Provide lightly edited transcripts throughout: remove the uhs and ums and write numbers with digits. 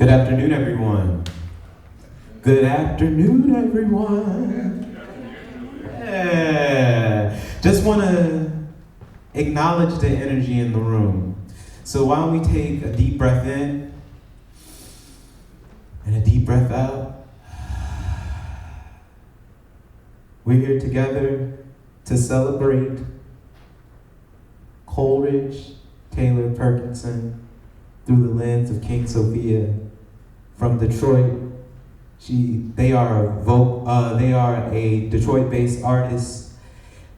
Good afternoon, everyone. Good afternoon, everyone. Yeah. Just want to acknowledge the energy in the room. So why don't we take a deep breath in and a deep breath out. We're here together to celebrate Coleridge-Taylor Perkinson through the lens of King Sophia from Detroit. They are a Detroit-based artist,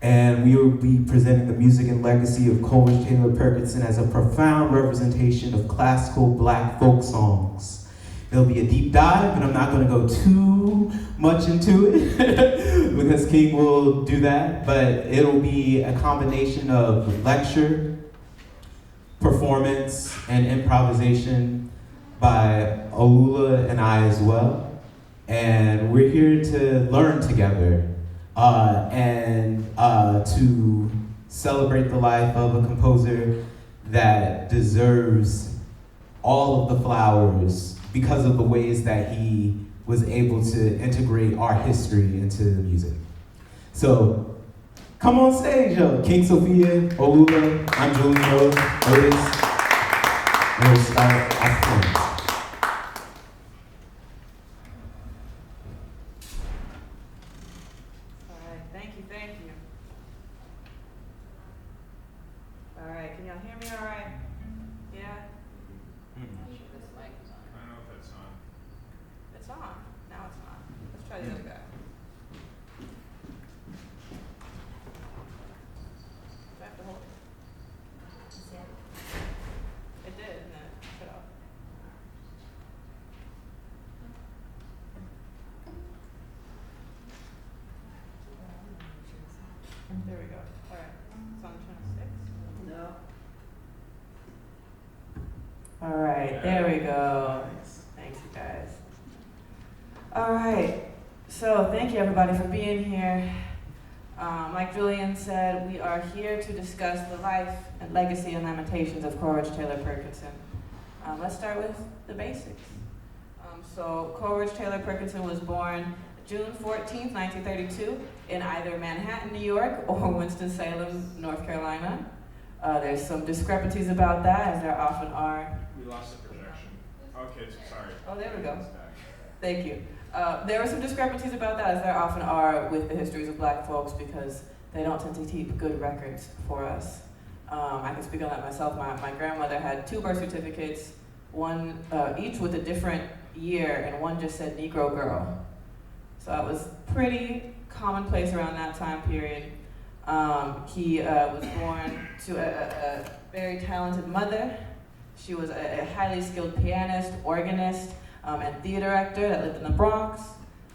and we will be presenting the music and legacy of Coleridge-Taylor Perkinson as a profound representation of classical Black folk songs. It'll be a deep dive, but I'm not going to go too much into it because King will do that. But it'll be a combination of lecture, performance, and improvisation by Olula and I as well. And we're here to learn together and to celebrate the life of a composer that deserves all of the flowers because of the ways that he was able to integrate our history into the music. So, come on stage, yo. King Sophia, Olula, I'm Julian Otis. And we'll start after. There we go. All right. It's on channel 6? No. All right. There we go. Thanks, you guys. All right. So thank you, everybody, for being here. Like Julian said, we are here to discuss the life and legacy and lamentations of Coleridge-Taylor Perkinson. Let's start with the basics. So Coleridge-Taylor Perkinson was born June 14th, 1932, in either Manhattan, New York, or Winston-Salem, North Carolina. There's some discrepancies about that, as there often are. We lost the projection. Okay, sorry. Oh, there we go. Thank you. There are some discrepancies about that, as there often are with the histories of Black folks, because they don't tend to keep good records for us. I can speak on that myself. My grandmother had 2 birth certificates, one each with a different year, and one just said Negro girl. So it was pretty commonplace around that time period. He was born to a very talented mother. She was a highly skilled pianist, organist, and theater actor that lived in the Bronx.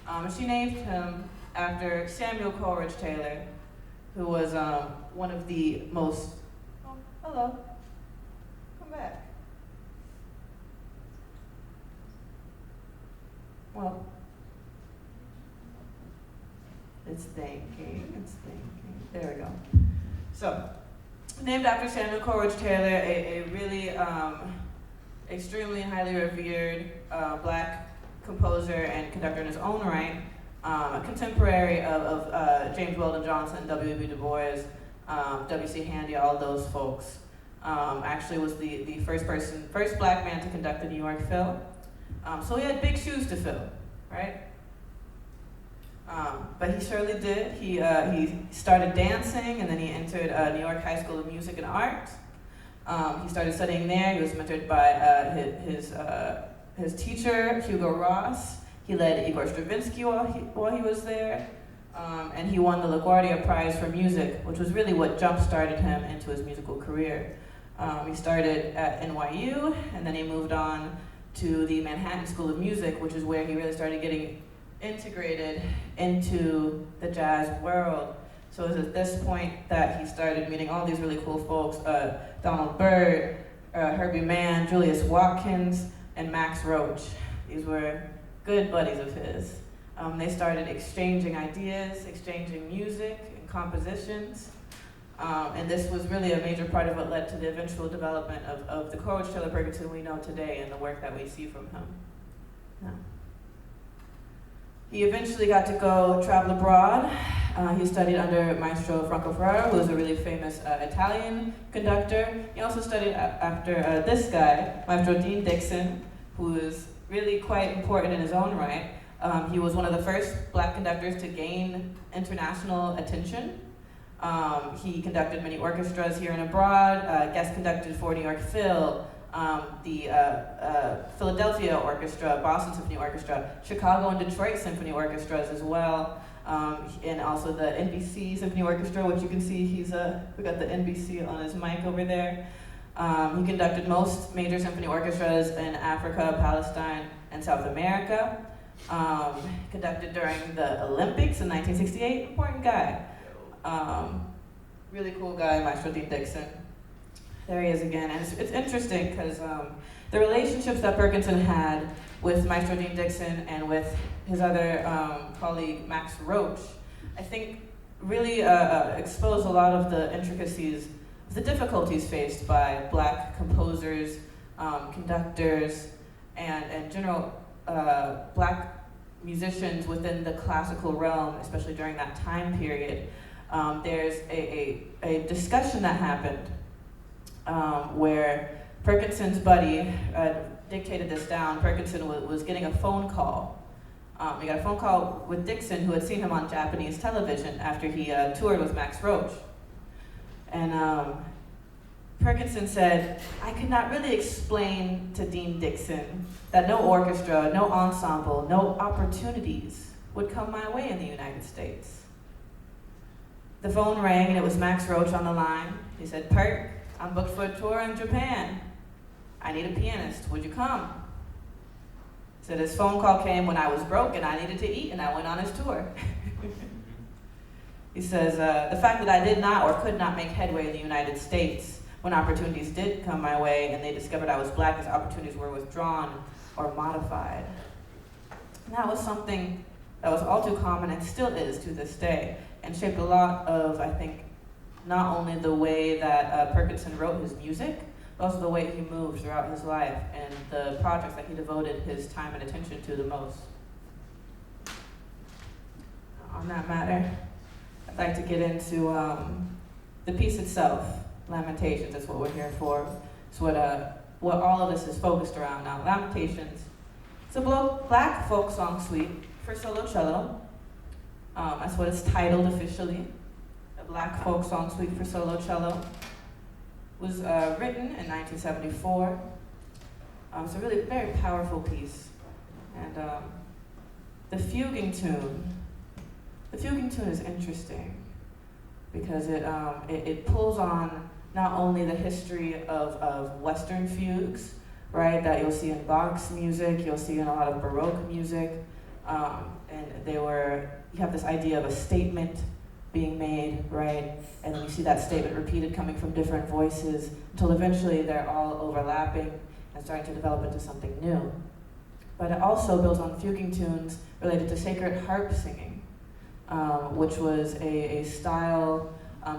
And she named him after Samuel Coleridge-Taylor, who was one of the most, oh, hello, come back. Well, it's thinking. There we go. So, named after Samuel Coleridge-Taylor, a really extremely highly revered Black composer and conductor in his own right, a contemporary of James Weldon Johnson, W.E.B. Du Bois, W.C. Handy, all those folks. Actually was the first Black man to conduct the New York Phil. So he had big shoes to fill, right? But he surely did. He started dancing, and then he entered New York High School of Music and Art. He started studying there. He was mentored by his teacher, Hugo Ross. He led Igor Stravinsky while he was there. And he won the LaGuardia Prize for Music, which was really what jump-started him into his musical career. He started at NYU, and then he moved on to the Manhattan School of Music, which is where he really started getting integrated into the jazz world. So it was at this point that he started meeting all these really cool folks, Donald Byrd, Herbie Mann, Julius Watkins, and Max Roach. These were good buddies of his. They started exchanging ideas, exchanging music and compositions. And this was really a major part of what led to the eventual development of the Coleridge-Taylor Perkinson we know today and the work that we see from him. Yeah. He eventually got to go travel abroad. He studied under Maestro Franco Ferrara, who was a really famous Italian conductor. He also studied after this guy, Maestro Dean Dixon, who is really quite important in his own right. He was one of the first black conductors to gain international attention. He conducted many orchestras here and abroad, guest conducted for New York Phil, the Philadelphia Orchestra, Boston Symphony Orchestra, Chicago and Detroit Symphony Orchestras as well, and also the NBC Symphony Orchestra, which you can see we got the NBC on his mic over there. He conducted most major symphony orchestras in Africa, Palestine, and South America. Conducted during the Olympics in 1968, important guy. Really cool guy, Maestro Dean Dixon. There he is again, and it's interesting because the relationships that Perkinson had with Maestro Dean Dixon and with his other colleague Max Roach, I think really exposed a lot of the intricacies, the difficulties faced by black composers, conductors, and general black musicians within the classical realm, especially during that time period. There's a discussion that happened where Perkinson's buddy dictated this down. Perkinson was getting a phone call. He got a phone call with Dixon, who had seen him on Japanese television after he toured with Max Roach. And Perkinson said, I could not really explain to Dean Dixon that no orchestra, no ensemble, no opportunities would come my way in the United States. The phone rang and it was Max Roach on the line. He said, Perk, I'm booked for a tour in Japan. I need a pianist, would you come? He said his phone call came when I was broke and I needed to eat and I went on his tour. He says, the fact that I did not or could not make headway in the United States when opportunities did come my way and they discovered I was black as opportunities were withdrawn or modified. And that was something that was all too common and still is to this day, and shaped a lot of, I think, not only the way that Perkinson wrote his music, but also the way he moved throughout his life and the projects that he devoted his time and attention to the most. On that matter, I'd like to get into the piece itself, Lamentations. That's what we're here for. It's what all of this is focused around now. Lamentations. It's a black folk song suite for solo cello. That's what it's titled officially, a black folk song suite for solo cello. It was written in 1974. It's a really very powerful piece. And the fuguing tune is interesting because it pulls on not only the history of Western fugues, right, that you'll see in Bach's music, you'll see in a lot of Baroque music, and you have this idea of a statement being made, right, and then you see that statement repeated coming from different voices until eventually they're all overlapping and starting to develop into something new. But it also builds on fuguing tunes related to sacred harp singing, which was a style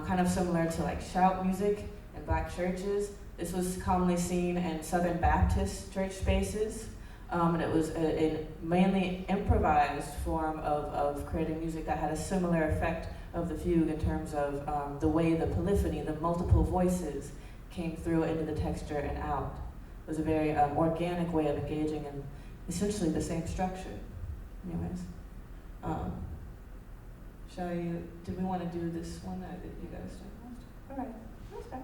kind of similar to like shout music in black churches. This was commonly seen in Southern Baptist church spaces, and it was a mainly improvised form of creating music that had a similar effect of the fugue in terms of the way the polyphony, the multiple voices, came through into the texture and out. It was a very organic way of engaging in essentially the same structure. Anyways, did we want to do this one or did you guys start last? All right, that's fine.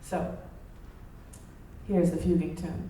So, here's the fuguing tune.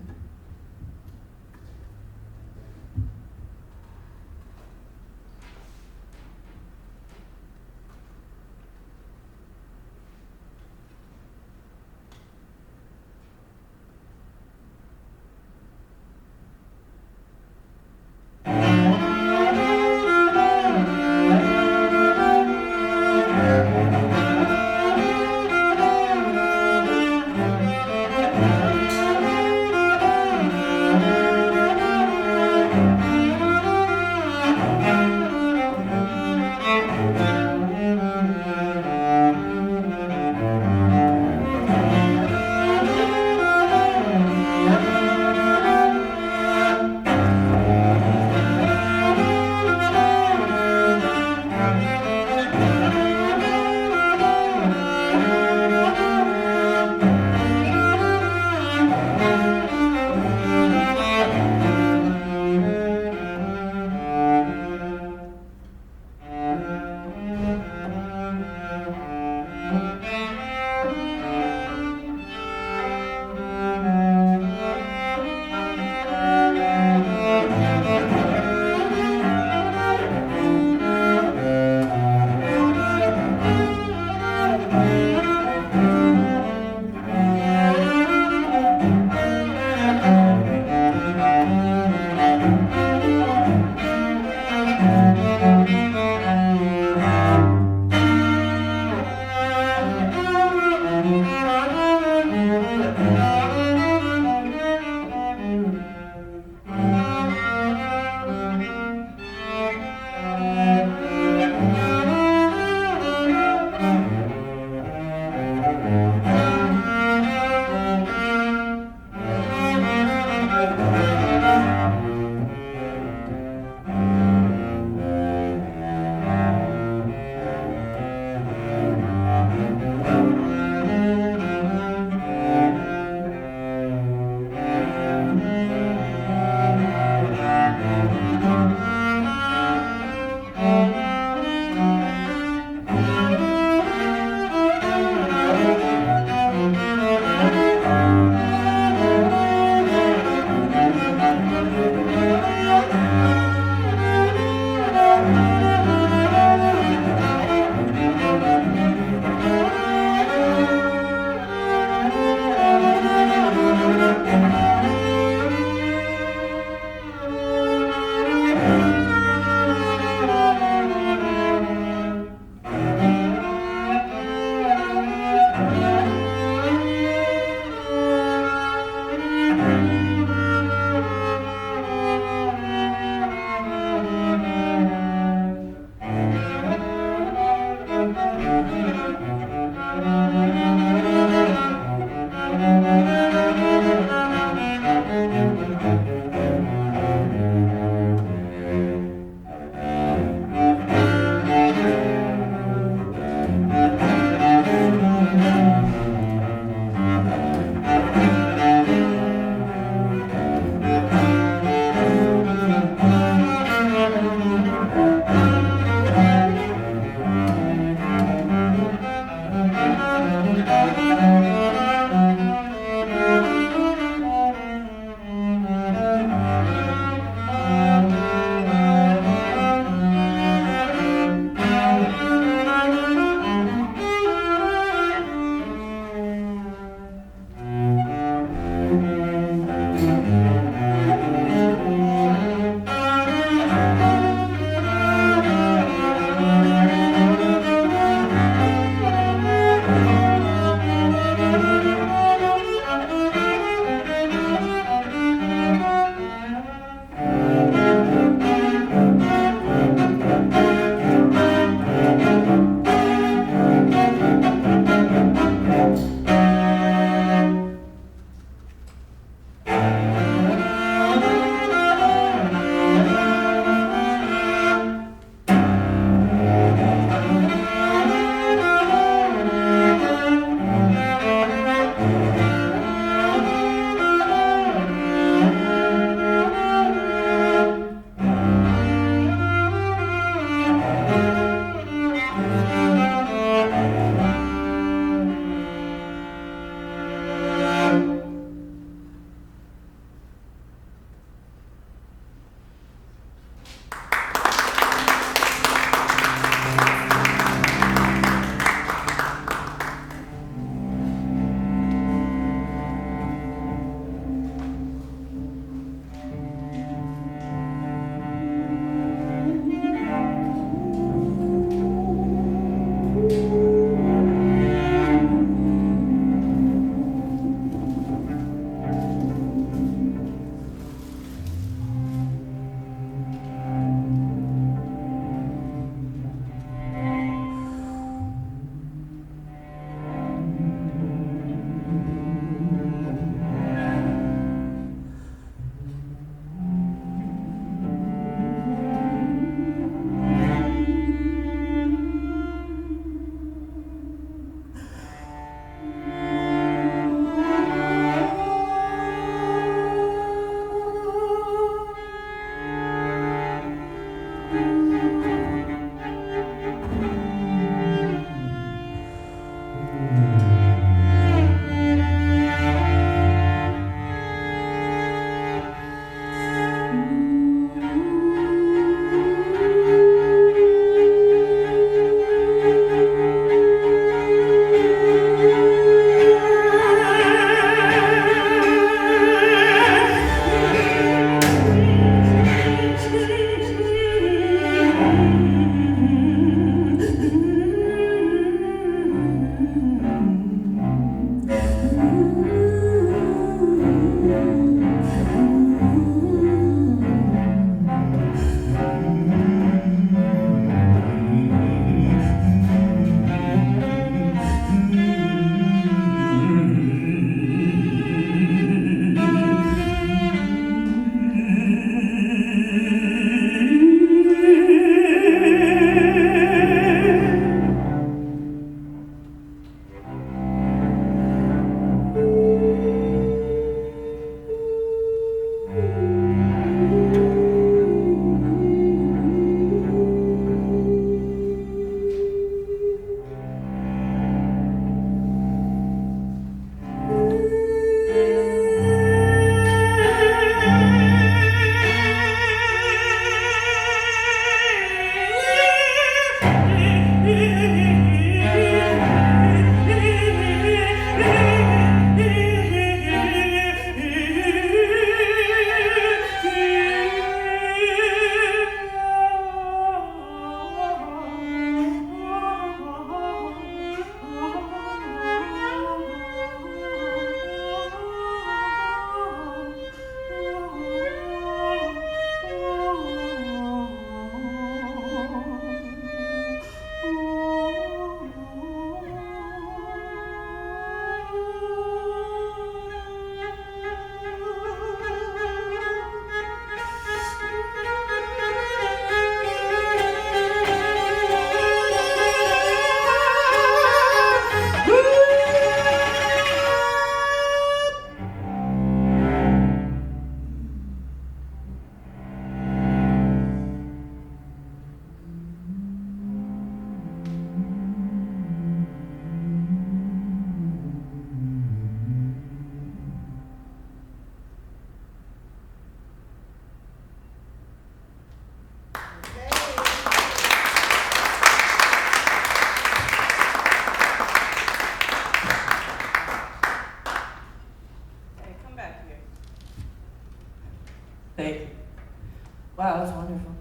was wonderful.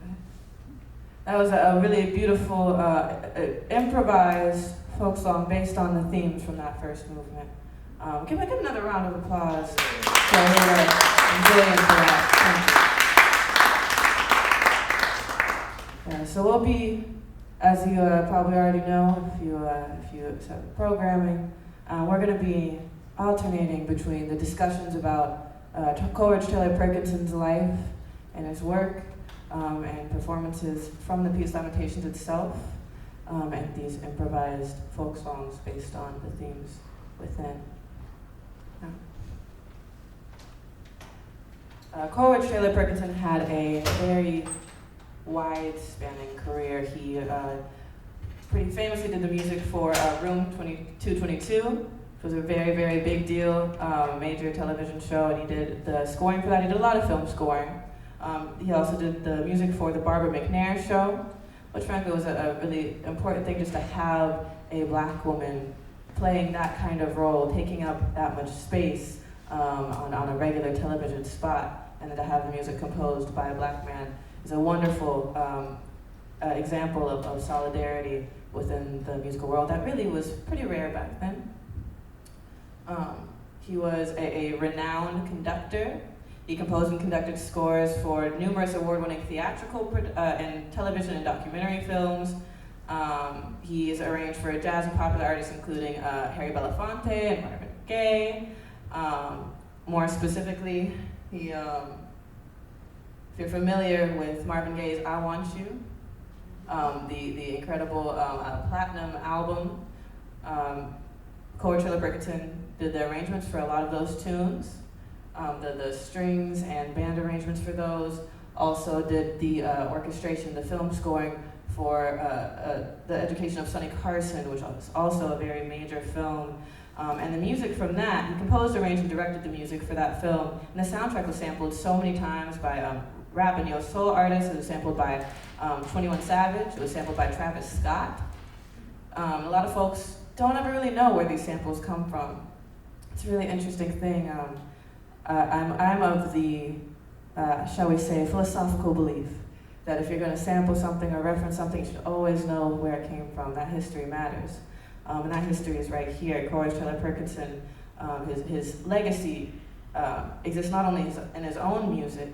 That was a really beautiful improvised folk song based on the themes from that first movement. Give another round of applause for Julian for that. Yeah, so we'll be, as you probably already know, if you accept the programming, we're going to be alternating between the discussions about Coleridge-Taylor Perkinson's life and his work, and performances from the piece Lamentations itself, and these improvised folk songs based on the themes within. Coleridge-Taylor Perkinson had a very wide-spanning career. He pretty famously did the music for Room 2222, which was a very, very big deal, major television show, and he did the scoring for that. He did a lot of film scoring. He also did the music for the Barbara McNair show, which frankly was a really important thing, just to have a black woman playing that kind of role, taking up that much space on a regular television spot, and then to have the music composed by a black man is a wonderful example of solidarity within the musical world that really was pretty rare back then. He was a renowned conductor. He composed and conducted scores for numerous award-winning theatrical and television and documentary films. He's arranged for jazz and popular artists including Harry Belafonte and Marvin Gaye. More specifically, if you're familiar with Marvin Gaye's I Want You, the incredible platinum album, Coleridge-Taylor Perkinson did the arrangements for a lot of those tunes. The strings and band arrangements for those, also did the orchestration, the film scoring for The Education of Sonny Carson, which was also a very major film. And the music from that, he composed, arranged, and directed the music for that film. And the soundtrack was sampled so many times by rap and neo-soul artists. It was sampled by 21 Savage. It was sampled by Travis Scott. A lot of folks don't ever really know where these samples come from. It's a really interesting thing. I'm of the, shall we say, philosophical belief that if you're going to sample something or reference something, you should always know where it came from. That history matters. And that history is right here. Coleridge-Taylor Perkinson, his legacy exists not only in his own music,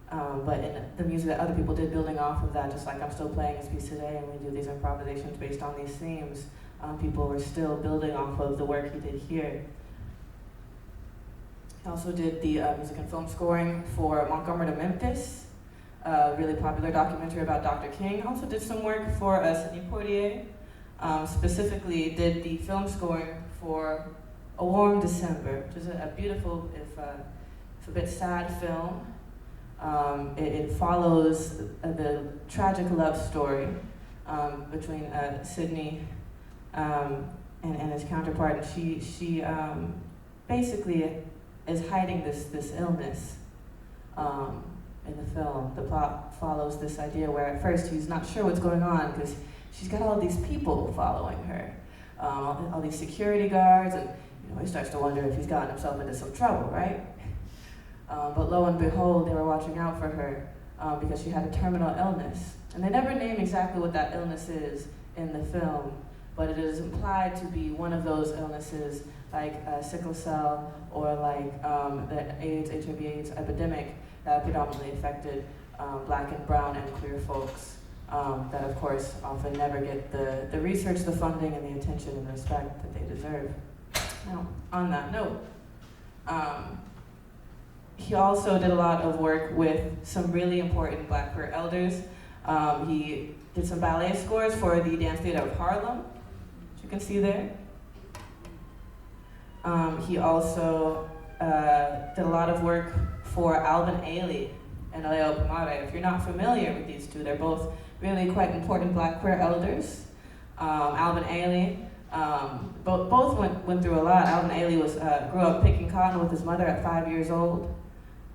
but in the music that other people did building off of that, just like I'm still playing this piece today and we do these improvisations based on these themes. People were still building off of the work he did here. He also did the music and film scoring for Montgomery to Memphis, a really popular documentary about Dr. King. Also did some work for Sidney Poitier. Specifically did the film scoring for A Warm December, which is a beautiful, if a bit sad film. It follows the tragic love story between Sidney and his counterpart. And she basically is hiding this illness in the film. The plot follows this idea where at first he's not sure what's going on because she's got all these people following her, all these security guards, and he starts to wonder if he's gotten himself into some trouble, right? But lo and behold, they were watching out for her because she had a terminal illness. And they never name exactly what that illness is in the film, but it is implied to be one of those illnesses like sickle cell or like the HIV/AIDS epidemic that predominantly affected black and brown and queer folks that of course often never get the research, the funding, and the attention and respect that they deserve. Now, on that note, he also did a lot of work with some really important black queer elders. He did some ballet scores for the Dance Theater of Harlem, which you can see there. He also did a lot of work for Alvin Ailey and Leo Pomare. If you're not familiar with these two, they're both really quite important black queer elders. Alvin Ailey, both went through a lot. Alvin Ailey grew up picking cotton with his mother at 5 years old.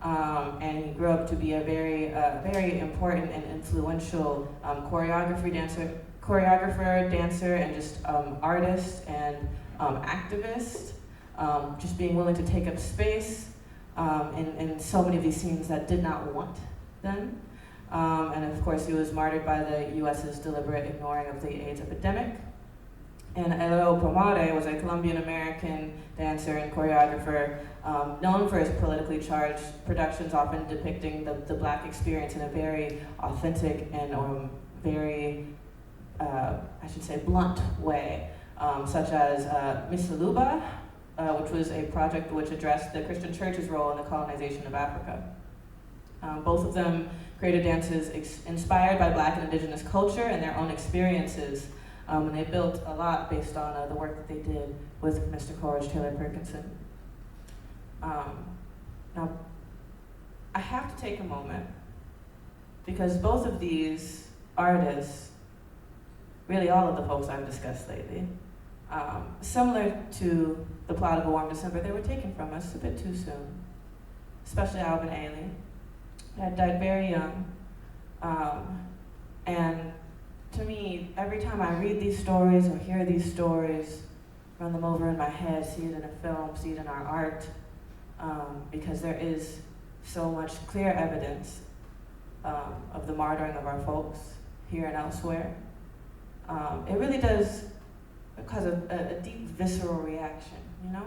And he grew up to be a very important and influential choreographer, dancer, and just artist and activist. Just being willing to take up space in so many of these scenes that did not want them. And of course, he was martyred by the US's deliberate ignoring of the AIDS epidemic. And Elio Pomare was a Colombian-American dancer and choreographer known for his politically charged productions, often depicting the Black experience in a very authentic and very, I should say, blunt way, such as Misaluba, which was a project which addressed the Christian church's role in the colonization of Africa. Both of them created dances inspired by Black and indigenous culture and their own experiences. And they built a lot based on the work that they did with Mr. Coleridge-Taylor Perkinson. Now, I have to take a moment because both of these artists, really all of the folks I've discussed lately, similar to The Plot of a Warm December, they were taken from us a bit too soon, especially Alvin Ailey. He had died very young, and to me, every time I read these stories or hear these stories, run them over in my head, see it in a film, see it in our art, because there is so much clear evidence of the martyring of our folks here and elsewhere. It really does cause a deep visceral reaction, you know?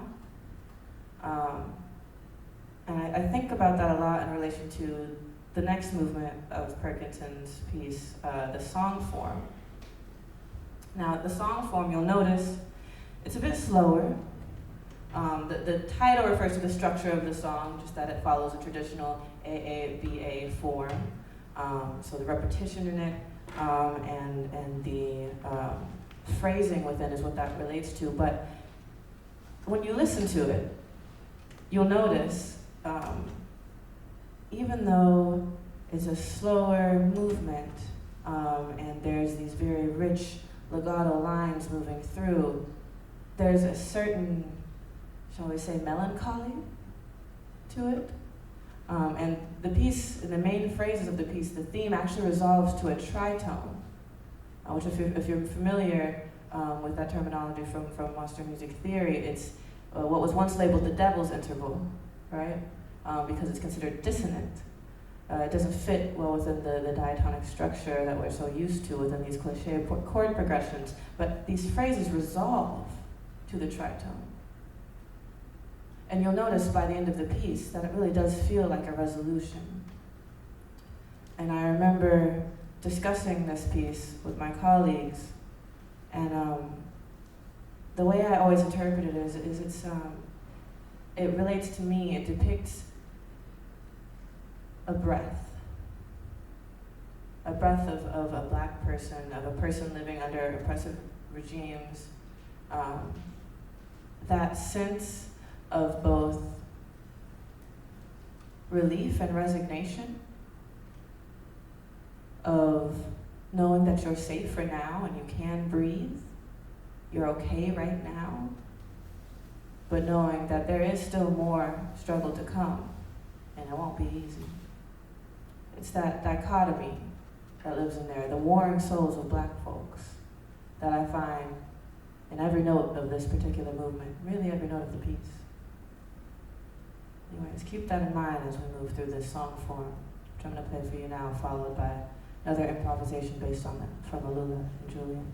And I think about that a lot in relation to the next movement of Perkinson's piece, the song form. Now, the song form, you'll notice, it's a bit slower. The title refers to the structure of the song, just that it follows a traditional AABA form. So the repetition in it and the phrasing within is what that relates to. But when you listen to it, you'll notice even though it's a slower movement and there's these very rich legato lines moving through, there's a certain, shall we say, melancholy to it. And the piece, in the main phrases of the piece, the theme actually resolves to a tritone, which if you're familiar with that terminology from Western music theory, it's what was once labeled the devil's interval, right? Because it's considered dissonant. It doesn't fit well within the diatonic structure that we're so used to within these cliche chord progressions, but these phrases resolve to the tritone. And you'll notice by the end of the piece that it really does feel like a resolution. And I remember discussing this piece with my colleagues, and the way I always interpret it is it relates to me, it depicts a breath of a Black person, of a person living under oppressive regimes. That sense of both relief and resignation, of knowing that you're safe for now and you can breathe, you're okay right now, but knowing that there is still more struggle to come and it won't be easy. It's that dichotomy that lives in there, the warring souls of Black folks, that I find in every note of this particular movement, really every note of the piece. Anyways, keep that in mind as we move through this song form, which I'm going to play for you now, followed by another improvisation based on that from Olula and Julian.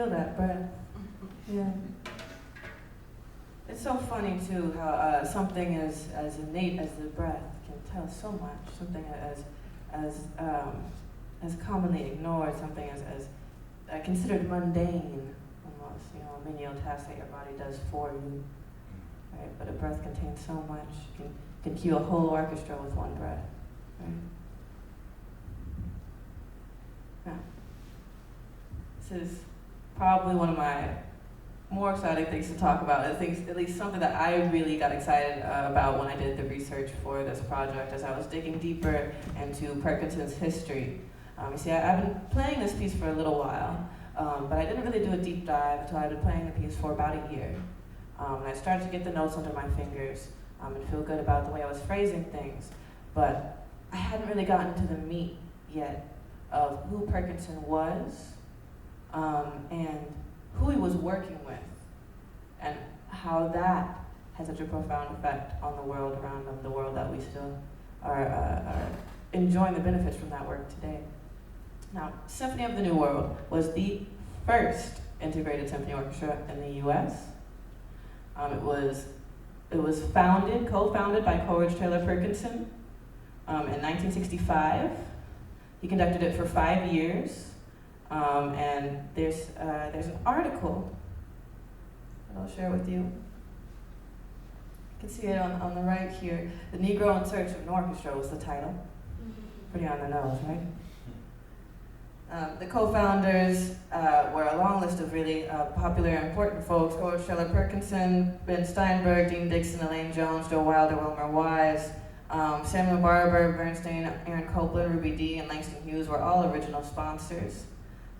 feel that breath. Yeah. It's so funny too how something as innate as the breath can tell so much. Something as commonly ignored, something as considered mundane, almost, you know, a menial task that your body does for you. Right? But a breath contains so much. Can cue a whole orchestra with one breath. Right? Now, this is probably one of my more exciting things to talk about. I think at least something that I really got excited about when I did the research for this project as I was digging deeper into Perkinson's history. You see, I've been playing this piece for a little while, but I didn't really do a deep dive until I'd been playing the piece for about a year. And I started to get the notes under my fingers and feel good about the way I was phrasing things, but I hadn't really gotten to the meat yet of who Perkinson was and who he was working with, and how that has such a profound effect on the world around them, the world that we still are enjoying the benefits from that work today. Now, Symphony of the New World was the first integrated symphony orchestra in the U.S. It was co-founded by Coleridge-Taylor Perkinson in 1965. He conducted it for 5 years, and there's an article that I'll share with you. You can see it on the right here. "The Negro in Search of an Orchestra" was the title. Pretty on the nose, right? The co-founders were a long list of really popular and important folks: Coleridge-Taylor Perkinson, Ben Steinberg, Dean Dixon, Elaine Jones, Joe Wilder, Wilmer Wise, Samuel Barber, Bernstein, Aaron Copland, Ruby Dee, and Langston Hughes were all original sponsors.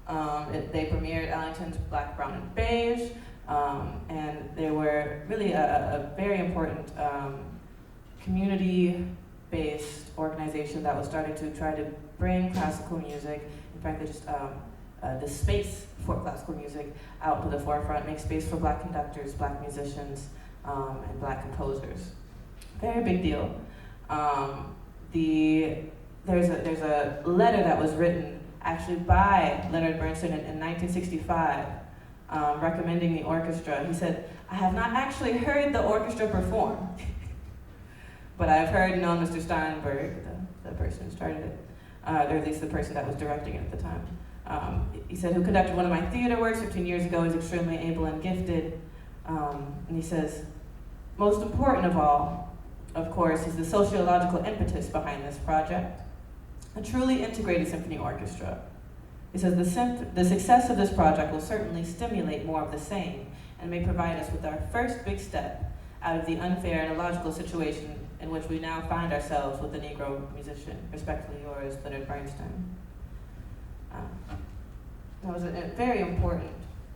They premiered Ellington's Black, Brown, and Beige, and they were really a very important community-based organization that was starting to try to bring classical music, and frankly just the space for classical music out to the forefront, make space for Black conductors, Black musicians, and Black composers. Very big deal. There's a letter that was written actually by Leonard Bernstein in 1965 recommending the orchestra. He said, "I have not actually heard the orchestra perform, but I've heard and known Mr. Steinberg," the person who started it, or at least the person that was directing it at the time. He said, "Who conducted one of my theater works 15 years ago, is extremely able and gifted." And he says, "Most important of all, of course, is the sociological impetus behind this project. A truly integrated symphony orchestra." He says, the success of this project will certainly stimulate more of the same and may provide us with our first big step out of the unfair and illogical situation in which we now find ourselves with the Negro musician. Respectfully yours, Leonard Bernstein. That was a very important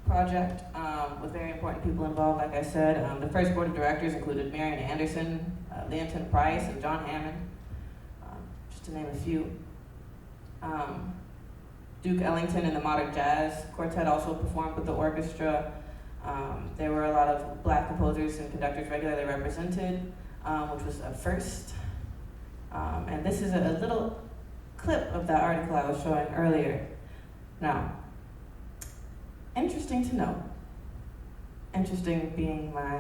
project with very important people involved, like I said. The first board of directors included Marian Anderson, Leonton Price, and John Hammond, just to name a few. Duke Ellington and the Modern Jazz Quartet also performed with the orchestra. There were a lot of Black composers and conductors regularly represented, which was a first. And this is a little clip of that article I was showing earlier. Now, interesting to note, interesting being my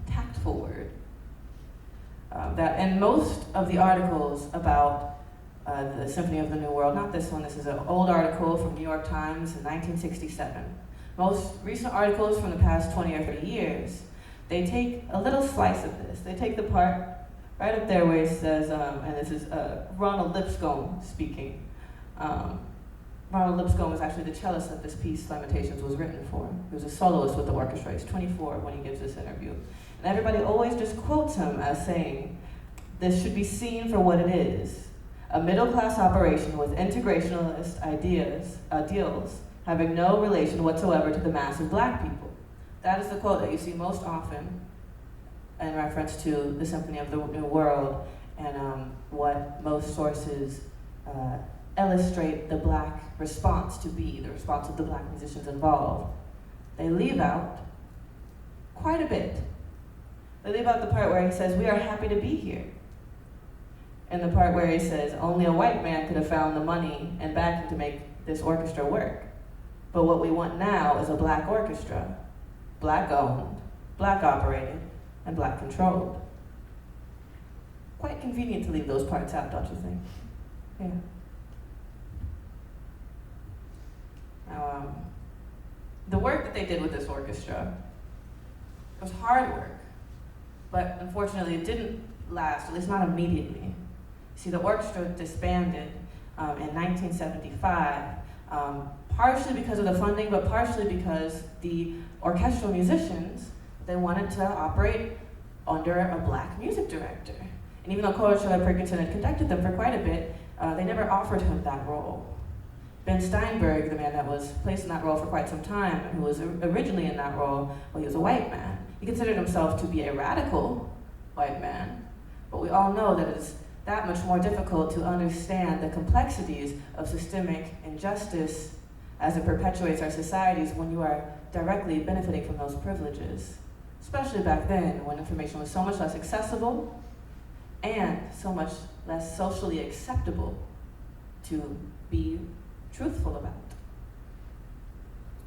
tactful word, that in most of the articles about the Symphony of the New World, not this one, this is an old article from New York Times in 1967. Most recent articles from the past 20 or 30 years, they take a little slice of this. They take the part right up there where it says, and this is Ronald Lipscomb speaking. Ronald Lipscomb was actually the cellist that this piece, Lamentations, was written for. He was a soloist with the orchestra. He's 24 when he gives this interview. And everybody always just quotes him as saying, "This should be seen for what it is, a middle-class operation with integrationalist ideals having no relation whatsoever to the mass of Black people." That is the quote that you see most often in reference to the Symphony of the New World, and what most sources illustrate the Black response to be, the response of the Black musicians involved. They leave out quite a bit. They leave out the part where he says, "We are happy to be here," and the part where he says, "Only a white man could have found the money and backing to make this orchestra work." But what we want now is a black orchestra, black owned, black operated, and black controlled. Quite convenient to leave those parts out, don't you think? Yeah. Now, the work that they did with this orchestra was hard work, but unfortunately it didn't last, at least not immediately. See, the orchestra disbanded in 1975, partially because of the funding, but partially because the orchestral musicians, they wanted to operate under a black music director. And even though Coleridge-Taylor Perkinson had conducted them for quite a bit, they never offered him that role. Ben Steinberg, the man that was placed in that role for quite some time, who was originally in that role, well, he was a white man. He considered himself to be a radical white man, but we all know that it's that much more difficult to understand the complexities of systemic injustice as it perpetuates our societies when you are directly benefiting from those privileges, especially back then when information was so much less accessible and so much less socially acceptable to be truthful about.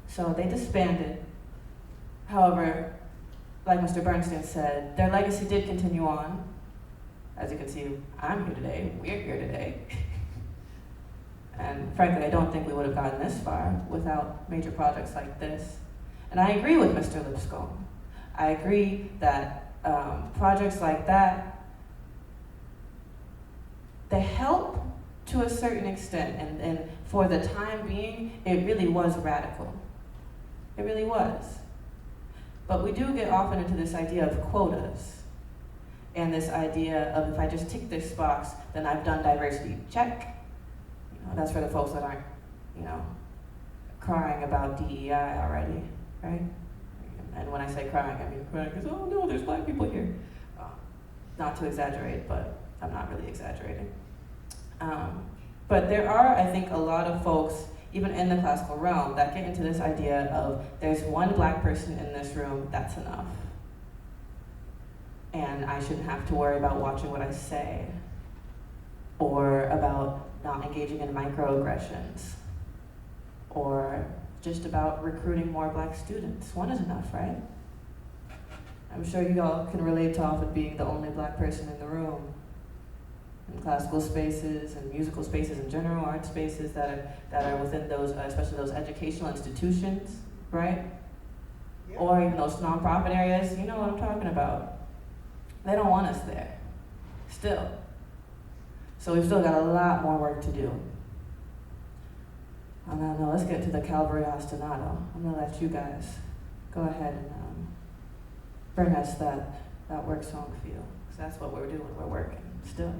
So they disbanded. However, like Mr. Bernstein said, their legacy did continue on. As you can see, I'm here today, we're here today. And frankly, I don't think we would have gotten this far without major projects like this. And I agree with Mr. Lipscomb. I agree that projects like that, they help to a certain extent, and for the time being, it really was radical. It really was. But we do get often into this idea of quotas, and this idea of if I just tick this box, then I've done diversity. Check. You know, that's for the folks that aren't, crying about DEI already, right? And when I say crying, I mean crying because, oh no, there's black people here. Not to exaggerate, but I'm not really exaggerating. But there are, I think, a lot of folks, even in the classical realm, that get into this idea of there's one black person in this room, that's enough. And I shouldn't have to worry about watching what I say, or about not engaging in microaggressions, or just about recruiting more black students. One is enough, right? I'm sure you all can relate to often being the only black person in the room. In classical spaces and musical spaces in general, art spaces that are within those, especially those educational institutions, right? Yeah. Or even those nonprofit areas, you know what I'm talking about. They don't want us there, still. So we've still got a lot more work to do. Oh, no, let's get to the Calvary Ostinato. I'm gonna let you guys go ahead and bring us that work song feel, because that's what we're doing, we're working, still.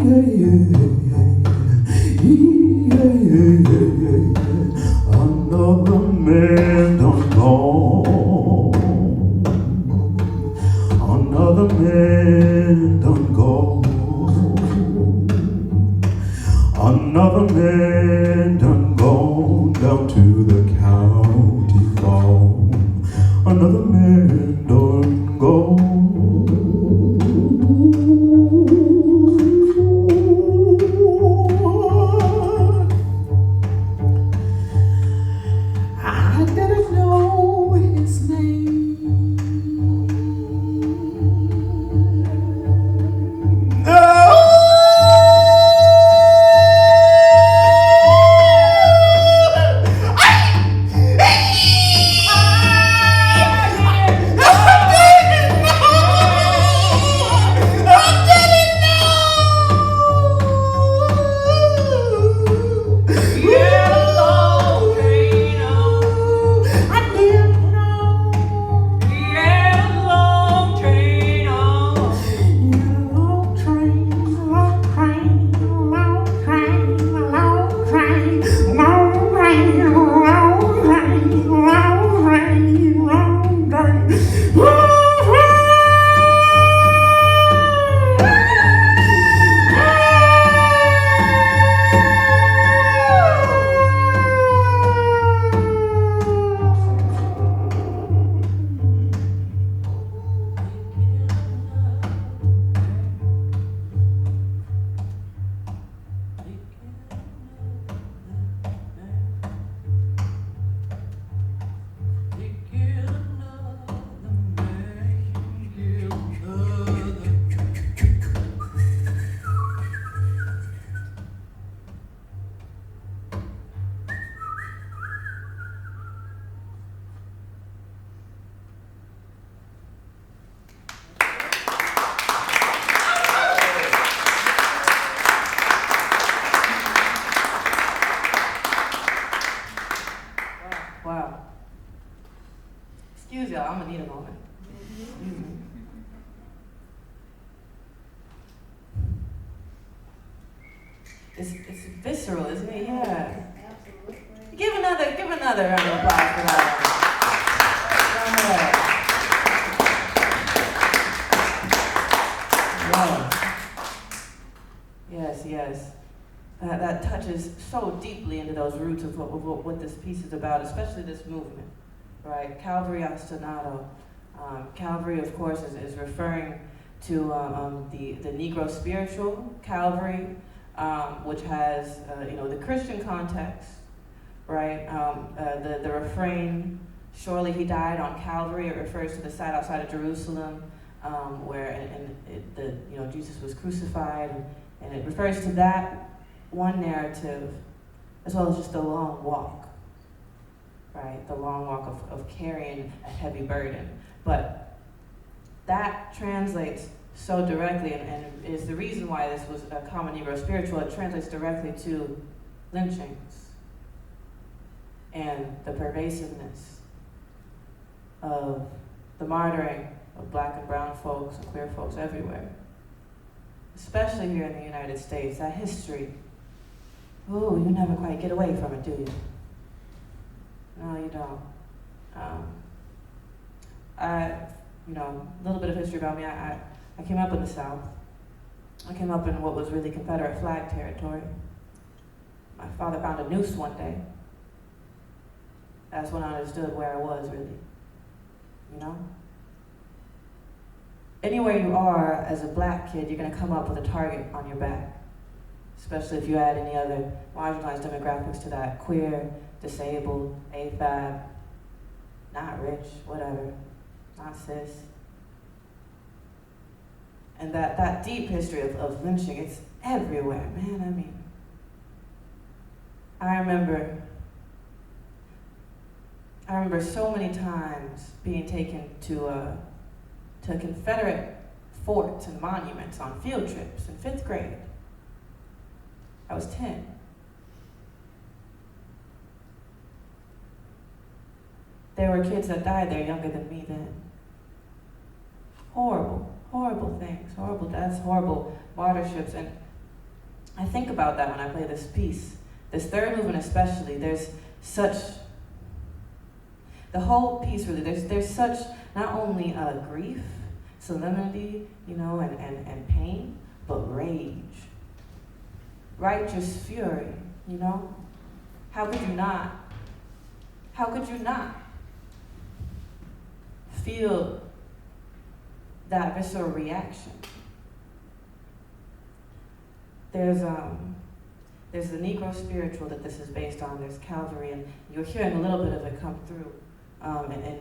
Another man done gone. Another man done gone. Another man done gone down to the county farm. Another man done gone. I didn't know his name. Wow. Excuse y'all, I'm gonna need a moment. It's visceral, isn't it? Yeah. Give another round of applause for that. Wow. Yes. That touches so deeply into those roots of what this piece is about, especially this movement, right? Calvary ostinato. Calvary, of course, is referring to the Negro spiritual Calvary, which has the Christian context, right? The refrain, "Surely he died on Calvary," it refers to the site outside of Jerusalem, where Jesus was crucified, and it refers to that one narrative, as well as just the long walk, right? The long walk of carrying a heavy burden. But that translates so directly, and is the reason why this was a common Negro spiritual. It translates directly to lynchings and the pervasiveness of the martyring of Black and brown folks and queer folks everywhere, especially here in the United States. That history, ooh, you never quite get away from it, do you? No, you don't. A little bit of history about me. I came up in the South. I came up in what was really Confederate flag territory. My father found a noose one day. That's when I understood where I was, really. Anywhere you are as a Black kid, you're going to come up with a target on your back, especially if you add any other marginalized demographics to that: queer, disabled, AFAB, not rich, whatever, not cis. And that deep history of lynching, it's everywhere, man. I remember so many times being taken to Confederate forts and monuments on field trips in 5th grade. I was 10. There were kids that died there younger than me then. Horrible things, horrible deaths, horrible martyrships, and I think about that when I play this piece. This third movement especially, there's such, the whole piece really, there's such not only grief, solemnity, and pain, but rage. Righteous fury, How could you not? How could you not feel that visceral reaction? There's the Negro spiritual that this is based on. There's Calvary, and you're hearing a little bit of it come through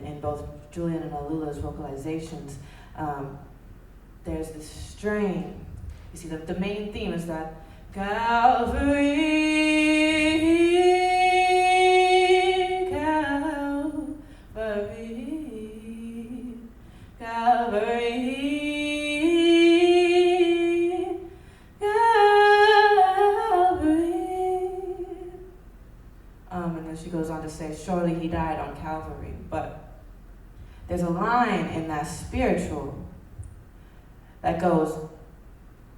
in both Julian and Olula's vocalizations. There's this strain. You see, the main theme is that Calvary, Calvary, Calvary. And then she goes on to say, surely he died on Calvary. But there's a line in that spiritual that goes,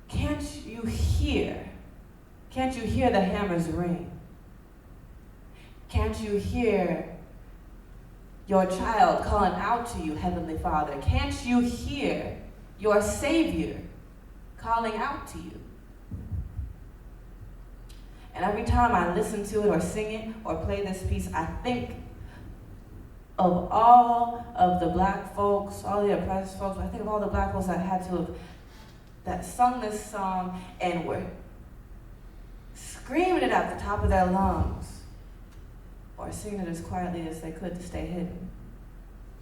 can't you hear the hammers ring? Can't you hear your child calling out to you, Heavenly Father? Can't you hear your Savior calling out to you? And every time I listen to it or sing it or play this piece, I think of all of the black folks, all the oppressed folks. I think of all the black folks that sung this song and were screaming it at the top of their lungs, or singing it as quietly as they could to stay hidden,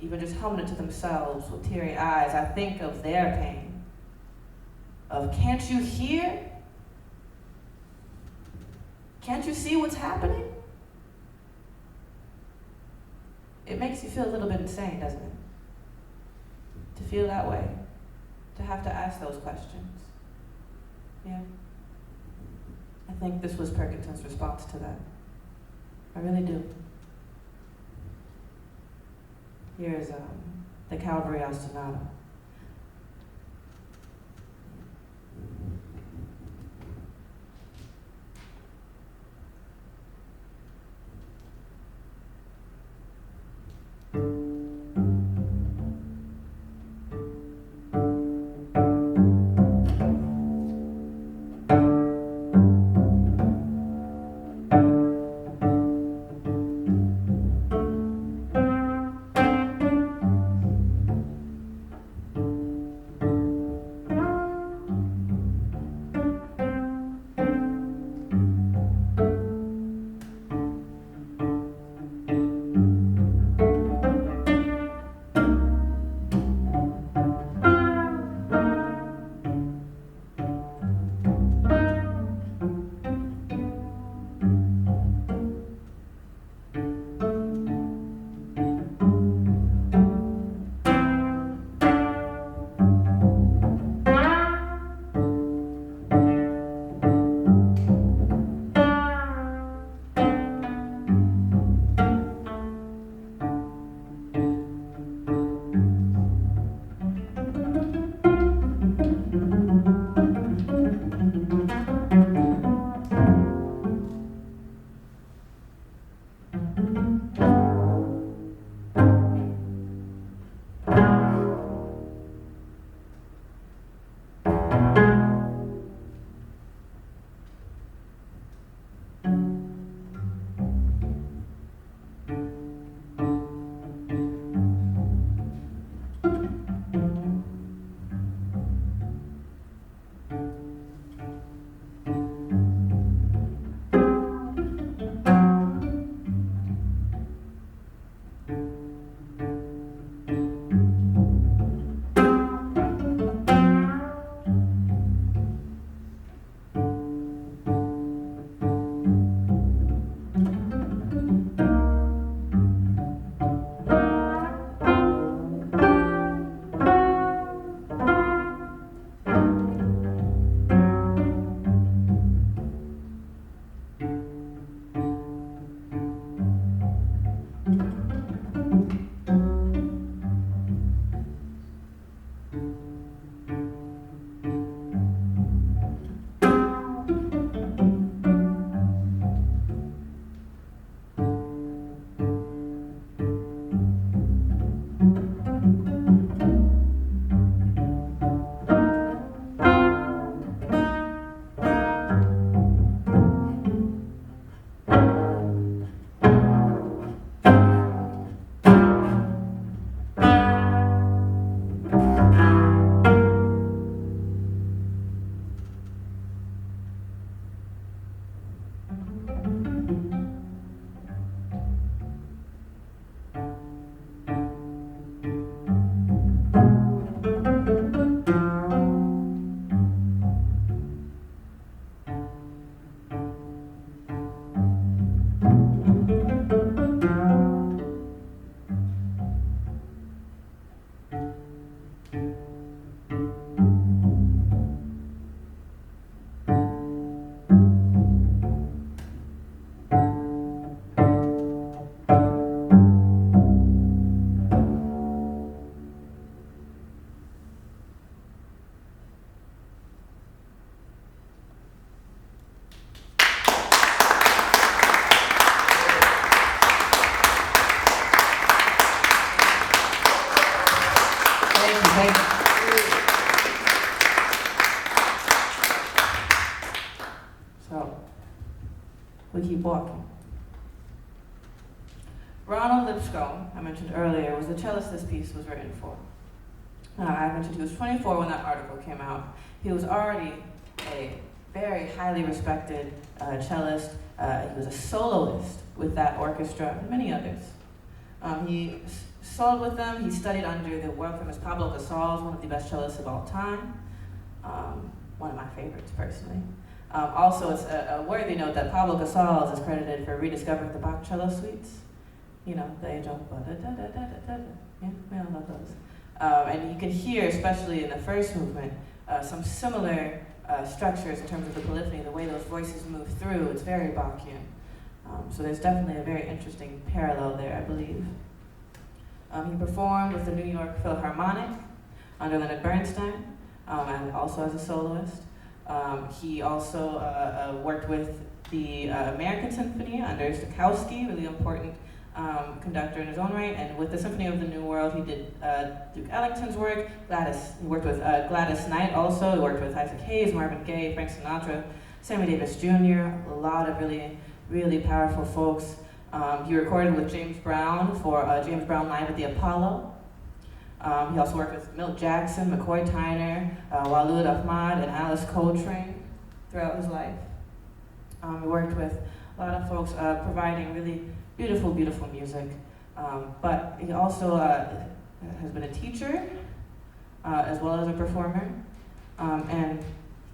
even just humming it to themselves with teary eyes. I think of their pain, of can't you hear? Can't you see what's happening? It makes you feel a little bit insane, doesn't it? To feel that way, to have to ask those questions. Yeah. I think this was Perkinson's response to that. I really do. Here's the Calvary Ostinato. So, we keep walking. Ronald Lipscomb, I mentioned earlier, was the cellist this piece was written for. I mentioned he was 24 when that article came out. He was already a very highly respected cellist. He was a soloist with that orchestra and many others. He soloed with them. He studied under the world famous Pablo Casals, one of the best cellists of all time. One of my favorites, personally. Also, it's a worthy note that Pablo Casals is credited for rediscovering the Bach cello suites. You know, the age of yeah, we all love those. And you can hear, especially in the first movement, some similar structures in terms of the polyphony, the way those voices move through. It's very Bachian. So there's definitely a very interesting parallel there, I believe. He performed with the New York Philharmonic under Leonard Bernstein, and also as a soloist. He also worked with the American Symphony under Stokowski, really important conductor in his own right, and with the Symphony of the New World, he did Duke Ellington's work. He worked with Gladys Knight also. He worked with Isaac Hayes, Marvin Gaye, Frank Sinatra, Sammy Davis Jr., a lot of really, really powerful folks. He recorded with James Brown for James Brown Live at the Apollo. He also worked with Milt Jackson, McCoy Tyner, Waleed Ahmad, and Alice Coltrane throughout his life. He worked with a lot of folks providing really beautiful, beautiful music. But he also has been a teacher as well as a performer. And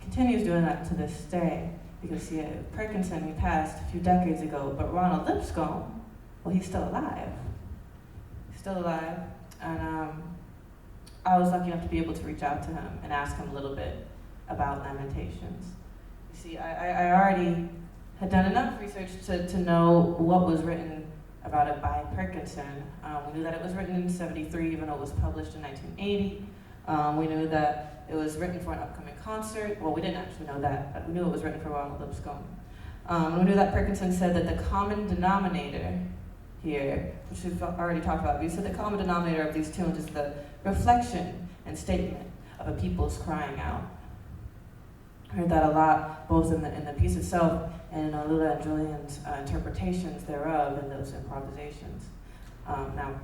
continues doing that to this day. Because Perkinson, he passed a few decades ago, but Ronald Lipscomb, well, he's still alive. He's still alive. And I was lucky enough to be able to reach out to him and ask him a little bit about Lamentations. You see, I already had done enough research to know what was written about it by Perkinson. We knew that it was written in '73, even though it was published in 1980. We knew that it was written for an upcoming concert. Well, we didn't actually know that, but we knew it was written for Ronald Lipscomb. We knew that Perkinson said that the common denominator here, which we've already talked about, he said the common denominator of these tunes is the reflection and statement of a people's crying out. I heard that a lot, both in the piece itself and in Olula and Julian's interpretations thereof in those improvisations. Now,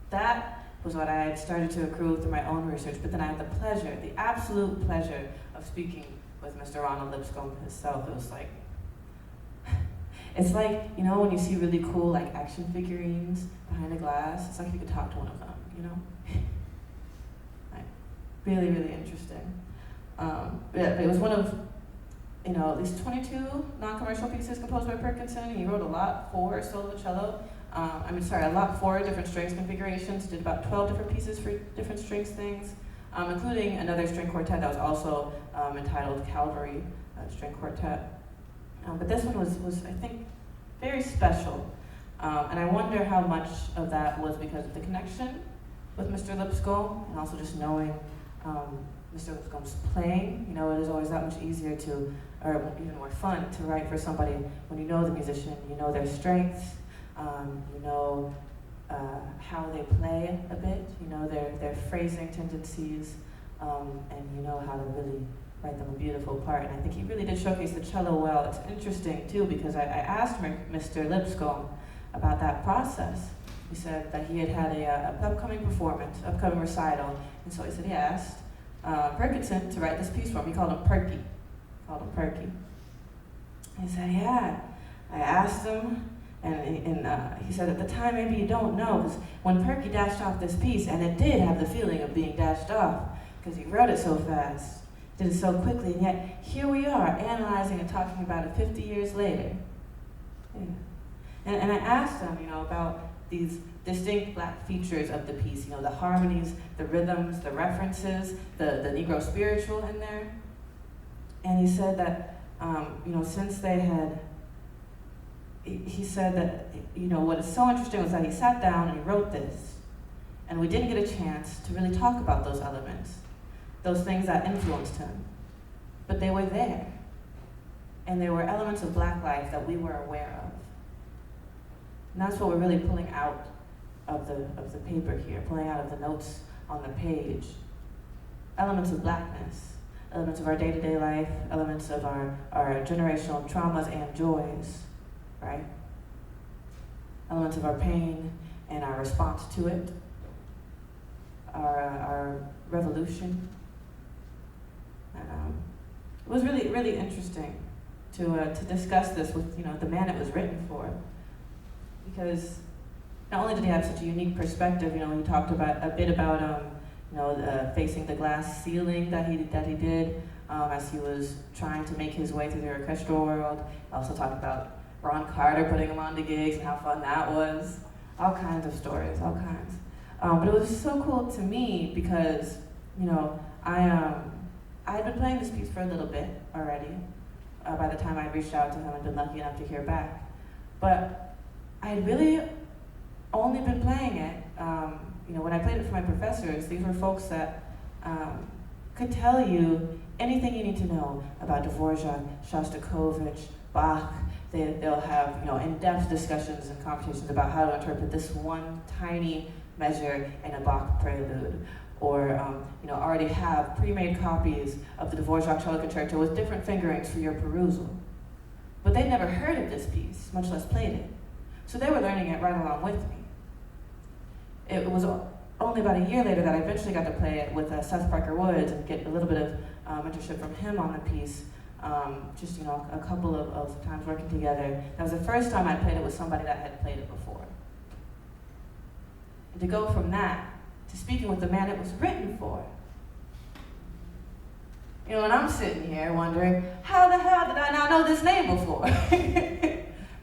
that was what I had started to accrue through my own research, but then I had the pleasure, the absolute pleasure of speaking with Mr. Ronald Lipscomb himself. It was like, it's like, you know, when you see really cool like action figurines behind a glass, it's like you could talk to one of them, you know? Like, really, really interesting. Yeah, it was one of, you know, at least 22 non-commercial pieces composed by Perkinson. He wrote a lot for solo cello. A lot for different strings configurations. Did about 12 different pieces for different strings things, including another string quartet that was also entitled Calvary String Quartet. But this one was, I think, very special. And I wonder how much of that was because of the connection with Mr. Lipscomb, and also just knowing Mr. Lipscomb's playing. You know, it is always that much easier to, or even more fun, to write for somebody when you know the musician, you know their strengths, you know how they play a bit, you know their phrasing tendencies, and you know how to really write them a beautiful part. And I think he really did showcase the cello well. It's interesting too, because I asked Mr. Lipscomb about that process. He said that he had an upcoming performance, upcoming recital, and so he said he asked Perkinson to write this piece for him. He called him Perky. He said, yeah. I asked him, and he said, at the time, maybe you don't know, because when Perky dashed off this piece, and it did have the feeling of being dashed off, because he wrote it so fast, did it so quickly, and yet here we are, analyzing and talking about it 50 years later. Yeah. And I asked him, you know, about these distinct black features of the piece, you know, the harmonies, the rhythms, the references, the Negro spiritual in there. And he said that, you know, since they had, he said that, you know, what is so interesting was that he sat down and he wrote this, and we didn't get a chance to really talk about those elements, those things that influenced him, but they were there. And there were elements of black life that we were aware of. And that's what we're really pulling out of the paper here, pulling out of the notes on the page. Elements of blackness, elements of our day-to-day life, elements of our generational traumas and joys, right? Elements of our pain and our response to it, our revolution. And it was really, really interesting to discuss this with the man it was written for, because not only did he have such a unique perspective, he talked about a bit about facing the glass ceiling that he did as he was trying to make his way through the orchestral world. He also talked about Ron Carter putting him on the gigs and how fun that was. All kinds of stories, all kinds. But it was so cool to me because I had been playing this piece for a little bit already. By the time I reached out to him, I'd been lucky enough to hear back. But I had really only been playing it, when I played it for my professors, these were folks that could tell you anything you need to know about Dvorak, Shostakovich, Bach. They'll have in-depth discussions and conversations about how to interpret this one tiny measure in a Bach prelude, or already have pre-made copies of the Dvorak cello concerto with different fingerings for your perusal. But they'd never heard of this piece, much less played it. So they were learning it right along with me. It was only about a year later that I eventually got to play it with Seth Parker Woods and get a little bit of mentorship from him on the piece. Just a couple of times working together. That was the first time I played it with somebody that had played it before. And to go from that to speaking with the man it was written for. And I'm sitting here wondering, how the hell did I not know this name before?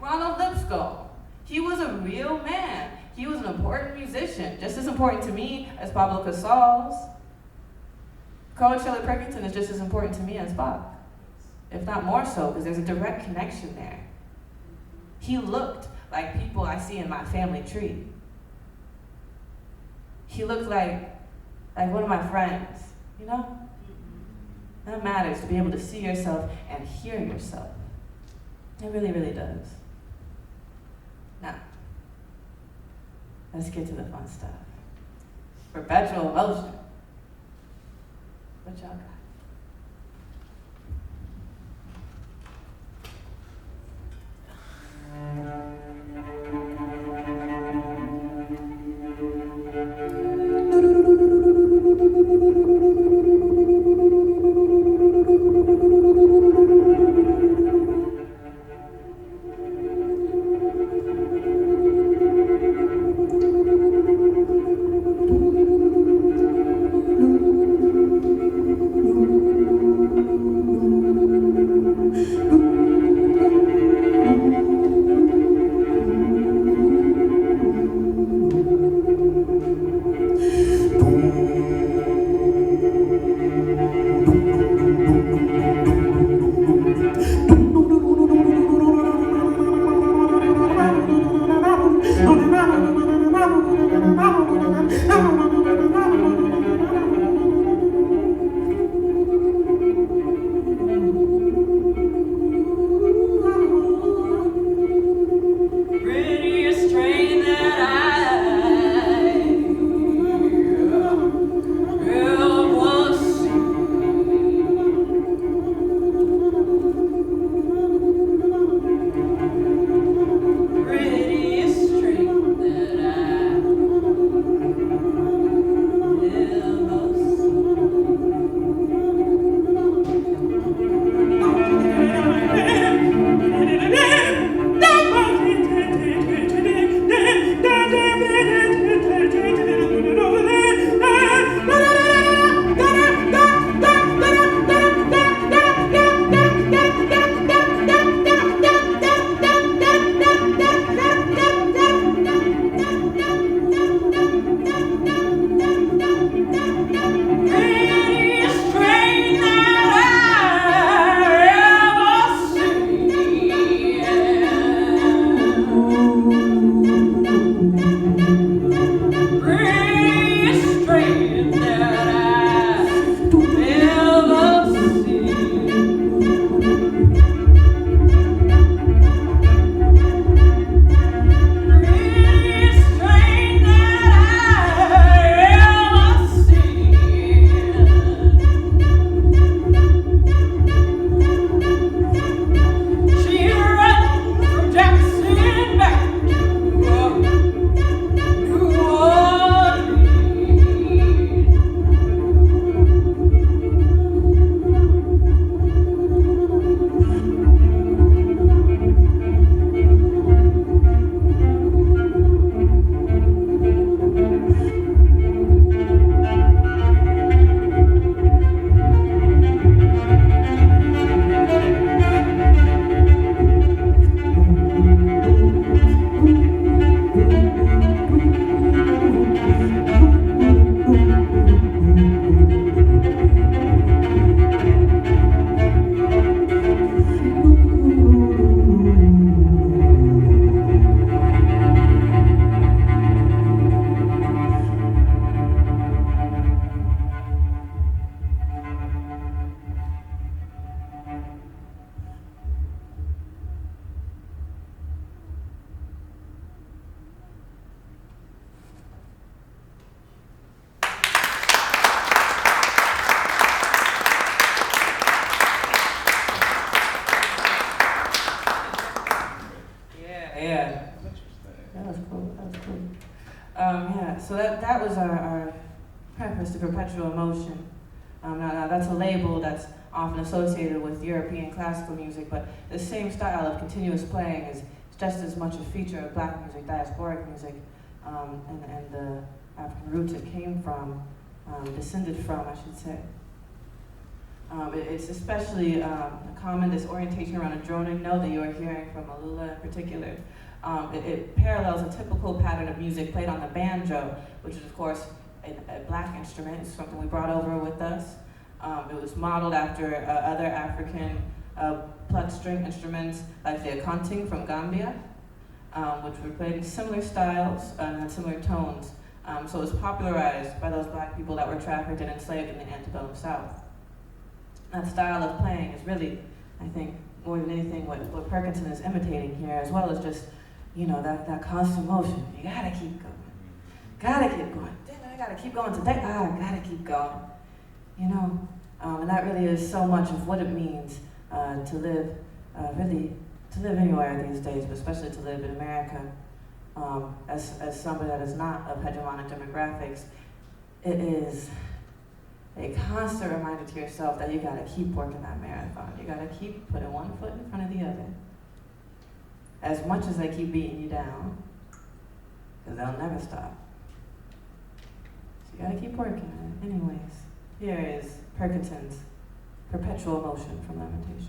Ronald Lipscomb. He was a real man. He was an important musician, just as important to me as Pablo Casals. Coleridge-Taylor Perkinson is just as important to me as Bach, if not more so, because there's a direct connection there. He looked like people I see in my family tree. He looked like one of my friends, That matters, to be able to see yourself and hear yourself. It really, really does. Now, let's get to the fun stuff. Perpetual motion. What y'all got? So that was our preface to Perpetual Motion. Now that's a label that's often associated with European classical music, but the same style of continuous playing is just as much a feature of black music, diasporic music, and the African roots it came from, descended from, I should say. It's especially common, this orientation around a droning note that you are hearing from olula in particular. It parallels a typical pattern of music played on the banjo, which is of course a black instrument. It's something we brought over with us. It was modeled after other African plucked string instruments like the akonting from Gambia, which were played in similar styles and had similar tones. So it was popularized by those black people that were trafficked and enslaved in the antebellum South. That style of playing is really, I think, more than anything what Perkinson is imitating here, as well as just, that constant motion. You gotta keep going. Gotta keep going. Damn, I gotta keep going today. I gotta keep going. And that really is so much of what it means to live, to live anywhere these days, but especially to live in America. As somebody that is not of hegemonic demographics, it is a constant reminder to yourself that you gotta keep working that marathon. You gotta keep putting one foot in front of the other. As much as they keep beating you down, because they'll never stop. So you gotta keep working at it. Anyways, here is Perkinson's Perpetual Motion from Lamentations.